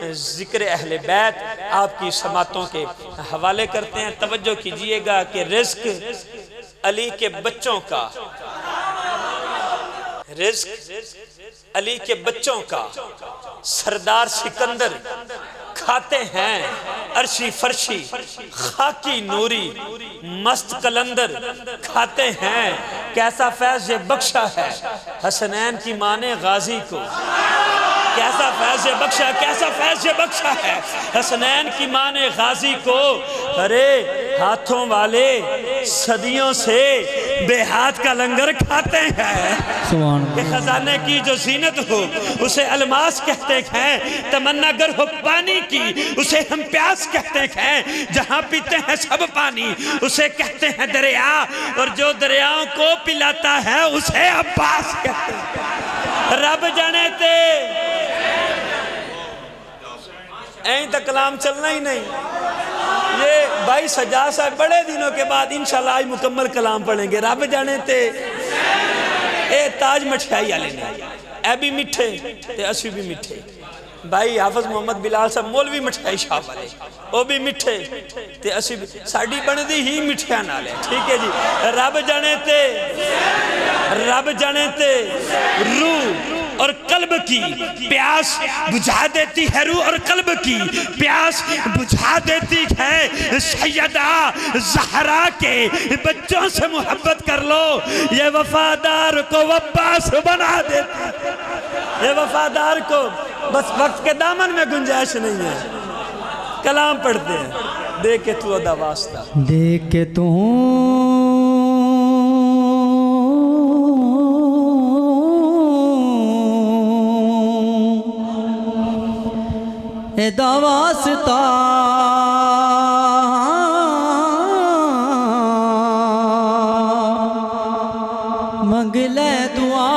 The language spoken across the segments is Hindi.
जिक्र अहले बैत आपकी समातों के हवाले करते हैं। तवज्जो कीजिएगा कि रिज़्क अली के बच्चों का, रिज़्क अली के बच्चों का सरदार सिकंदर खाते हैं। अर्शी फर्शी खाकी नूरी मस्त कलंदर खाते हैं। कैसा फैज़ ये बख्शा है हसनैन की माँ ने गाजी को, कैसा फैज़ ये बख्शा, कैसा फैज़ ये बख्शा है हसनैन की माँ ने गाजी को। अरे हाथों वाले सदियों से बेहाथ का लंगर खाते हैं। कि खजाने की जो जीनत हो उसे अलमास कहते हैं, तमन्ना गर हो पानी की उसे हम प्यास कहते हैं। जहाँ पीते हैं सब पानी उसे कहते हैं दरिया, और जो दरियाओं को पिलाता है उसे अब्बास कहते हैं। रब जाने ते ऐं तक कलाम चलना ही नहीं। ये भाई सजा साहब बड़े दिनों के बाद इंशाल्लाह आज मुकम्मल कलाम पढ़ेंगे। रब जाने ते ए ताज मठियाई वाले ने ए भी मिठे ते असी भी मिठे। भाई हाफिज मोहम्मद बिलाल साहब मौलवी मठियाई शाह वाले वो भी मिठे ते असी भी, साड़ी बनदी ही मिठिया नाल है। ठीक है जी। रब जाने ते रूह और कल्ब की प्यास बुझा देती है, रूह और कल्ब की प्यास बुझा देती है। सैयदा ज़हरा के बच्चों से मोहब्बत कर लो, ये वफादार को अब्बास बना देती है। ये वफादार को बस वक्त के दामन में गुंजाइश नहीं है। कलाम पढ़ते हैं। दे के तू अदा वास्ता, दे के तू एदा वास्ता मंग ले दुआ।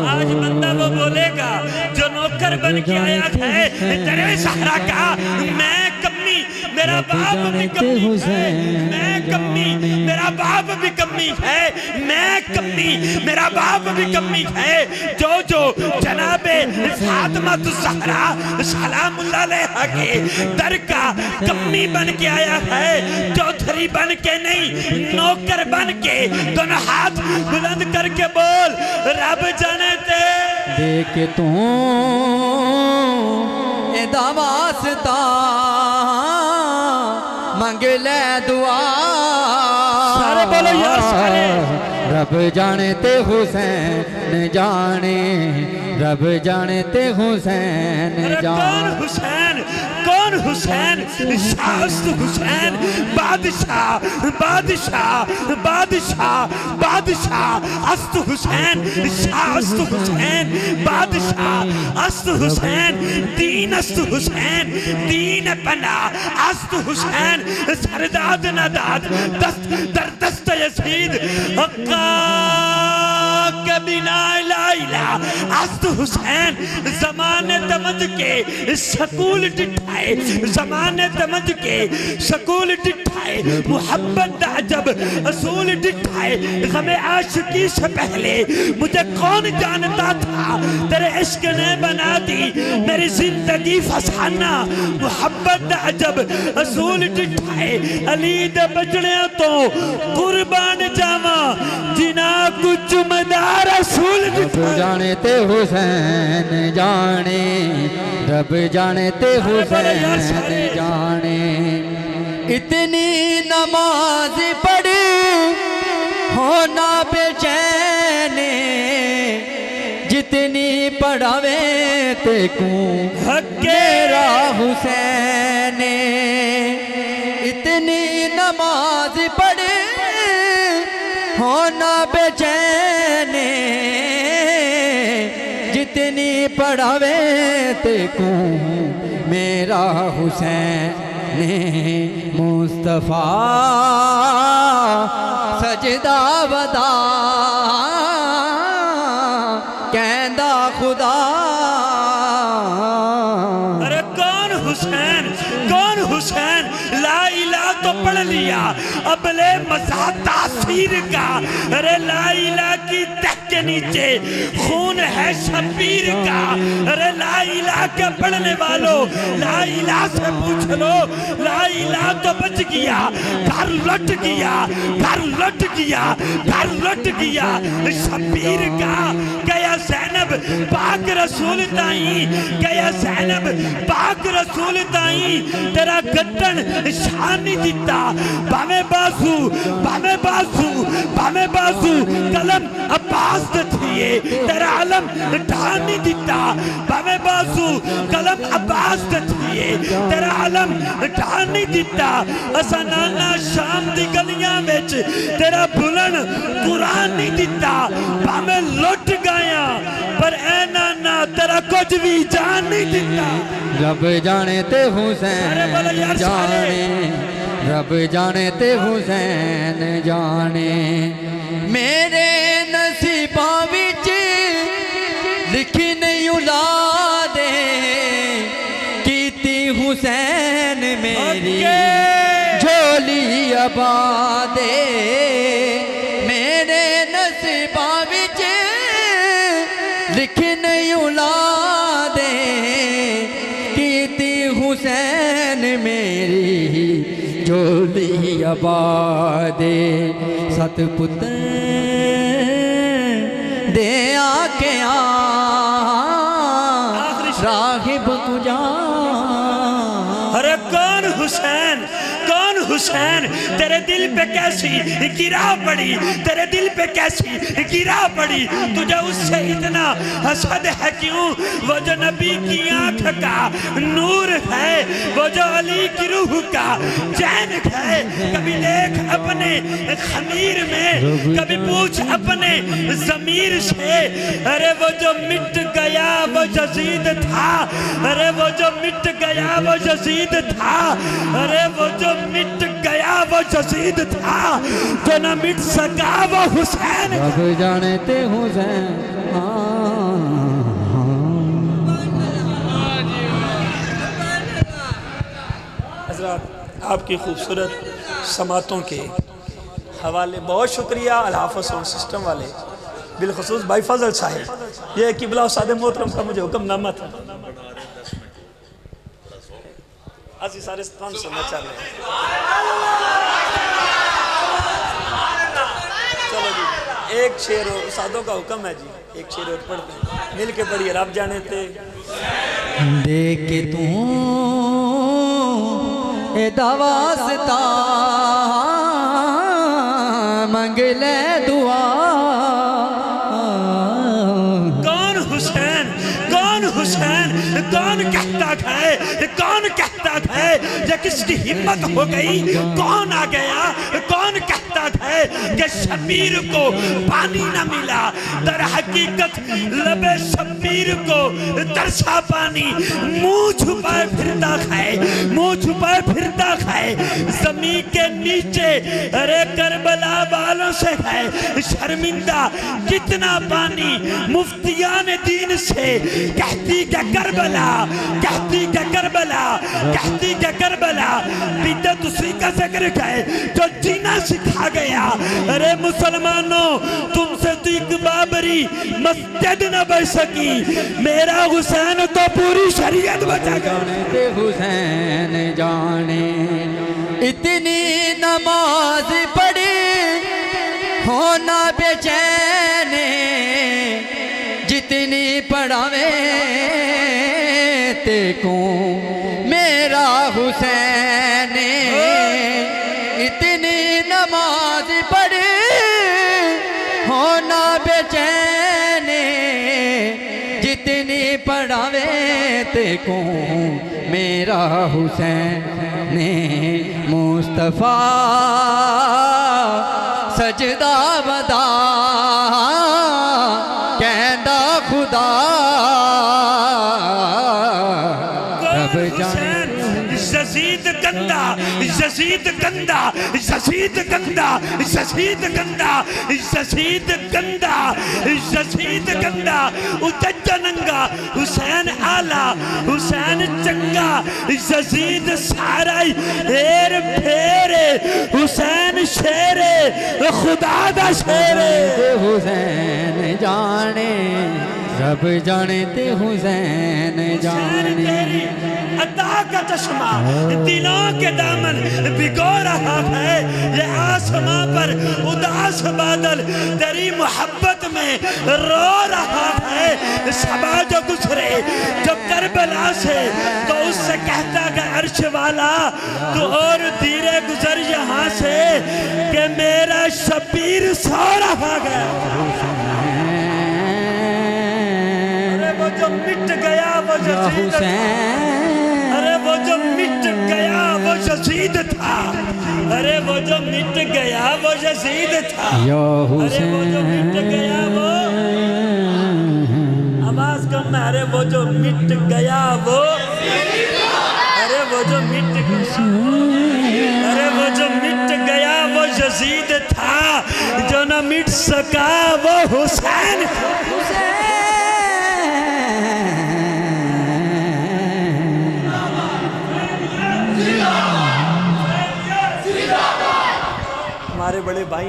आज बंदा वो बोलेगा जो नौकर बन के आया है तेरे सहरा का, मैं कमी मेरा बाप भी कमी है, मैं कमी मेरा बाप भी कमी है, मैं कमी मेरा बाप भी कमी है। जो जो जनाबे फातिमा ज़हरा सलामुल्लाह अलैहा के दर का कमी बन के आया है, चौधरी बन के नहीं नौकर बन के, दोनों हाथ बुलंद करके बोल रब जाने ते देख तू एदा वास्ता मंग ले दुआ। सारे बोलो यार सारे। रब जाने ते हुसैन जाने, रब जाने ते हुसैन जाने। हुसैन कौन हुसैन? शाहस्त हुसैन बादशाह बादशाह बादशाह बादशाह अस्त हुसैन शाहस्त हुसैन बादशाह अस्त हुसैन दीन अस्त हुसैन दीन पना अस्त हुसैन सरदाद नदाद दस्त दर दस्त यसीद हक्का के बिना लाइला अस्त हुसैन। जमाने तमद के सकूल डिठाए, जमाने तमद के सकूल डिठाए, मोहब्बत जब असूल डिठाए। गमे आशिकी से पहले मुझे कौन जानता था, तेरे इश्क ने बना दी मेरी जिंदगी फसाना। मोहब्बत जब असूल डिठाए, अली दे बचने तो कुर्बान जावा जिना कुछ मदार असूल जाने ते हुसैन जाने, रब जाने ते हुसैन जाने। इतनी नमाज पढ़ी होना बेचैन, जितनी पढ़ावे ते को हकेरा हुसैन। इतनी नमाज पढ़ी होना बेचैन, जितनी पढ़ावे ते को मेरा हुसैन मुस्तफा सजदा वदा कहंदा खुदा। अरे कौन हुसैन, कौन हुसैन? ला इला तो पढ़ लिया, अब ले मज़ा तासीर का। अरे ला इला की तहके के नीचे खून है शब्बीर का। अरे ला इलाहा के पढ़ने वालों, ला इलाहा से पूछ लो, ला इलाहा तो बच गया, घर लौट गया, घर लौट गया, घर लौट गया शब्बीर का। गया ज़ैनब पाक रसूल ताई, गया ज़ैनब पाक रसूल ताई, तेरा गद्दन शान नहीं दिता। भावे बासु, भावे बासु, भावे बासु कलम अब्बास थिए, तेरा अलम ढाल नहीं दिता। भावे बासु कलम अब्बास थिए, तेरा अलम ढाल नहीं दिता। असा नाना शाम दी गलियां विच तेरा बुलन कुरान नहीं दिता। भावे लुट गया पर ऐ नाना तेरा कुछ भी जान नहीं दिता। रब जाने ते हुसैन जाने, रब जाने ते हुसैन जाने। मेरे नसीबा विच लिखी नहीं औलादे, कीती हुसैन मेरी झोली आबादे। मेरे नसीबा विच लिखी नहीं औलादे, कीती हुसैन मेरी झोली आबादे। सतपुत्र दे आके राहिब तुझा। अरे कौन हुसैन, कौन हुसैन, तेरे दिल पे कैसी गिरा पड़ी, तेरे दिल पे कैसी गिरा पड़ी। तुझे उससे इतना हसद है क्यों? वो जो नबी की आंख का नूर है, वो जो अली की रूह का चैन है। कभी देख अपने खमीर में, कभी पूछ अपने जमीर से। अरे वो जो मिट गया वो यजीद था, अरे वो जो मिट गया वो यजीद था, अरे वो जो मिट गया वो यजीद था, जो न मिट सका वो हुसैन। रब जाने ते हुसैन। हज़रात आपकी खूबसूरत समातों के हवाले बहुत शुक्रिया। अल हाफ़िज़ साउंड सिस्टम वाले, बिलखुसूस भाई फजल साहिब, ये किबला उस्ताद मोहतरम का मुझे हुक्मनामा था। असी सारे स्थान सुनना चाह रहे हैं। चलो जी, एक शेर और उस्तादों का हुक्म है जी, एक शेर और पढ़ते हैं, मिल के पढ़िए। रब जाने ते देख तू ए दवास्ता मंग ले दुआ। कौन हुसैन, कौन हुसैन, कौन कहता है, कौन कहता है ये किसकी हिम्मत हो गई? कौन आ गया, कौन कहता है कि शबीर को पानी न मिला? दर हकीकत लबे शबीर को तरसा पानी मुंह छुपाए फिरता खाए, मुंह छुपाए फिरता खाए जमीन के नीचे। अरे करबला वालों से है शर्मिंदा कितना पानी मुफ्तियान दीन से। कहती क्या करबला, कहती क्या करबला, कहती क्या करबला, बिद्दत उसी का जिक्र है जो जीना सिखा गया। अरे मुसलमानों तुमसे तो एक बाबरी मस्जिद न बच सकी, मेरा हुसैन तो पूरी शरीयत बचा गया। हुसैन जाने इतनी नमाज पढ़ी होना बेचैन, जितनी पढ़ावे ते को मेरा हुसैन। इतनी नमाज पढ़ी होना बेचैन, जितनी पढ़ावे ते को मेरा हुसैन। मुस्तफ़ा सजदा वदा कहंदा खुदा। यजीद गंदा, यजीद गंदा, यजीद गंदा, यजीद गंदा, यजीद गंदा, यजीद गंदा। कच्चा नंगा, हुसैन आला, हुसैन चंगा, यजीद सारा हेर फेरे, हुसैन शेरे खुदा दा शेरे। हुसैन जाने सब जाने ते हुसैन जाने। अता का चश्मा दिलों के दामन भिगो रहा है, ये आसमां पर उदास बादल तेरी मोहब्बत में रो रहा है। सबा जो गुजरे जब करबला से तो उससे कहता कि अर्श वाला तू और धीरे गुजर यहाँ से कि मेरा शबीर सो रहा है। वो जो मिट गया वो यजीद था, अरे वो जो मिट गया वो यजीद था, अरे वो जो मिट गया वो यजीद था, अरे वो जो मिट गया वो, आवाज कम है, अरे वो जो मिट गया वो, अरे वो जो मिट गया, अरे वो जो मिट गया वो यजीद था, जो न मिट सका वो हुसैन था। हमारे बड़े भाई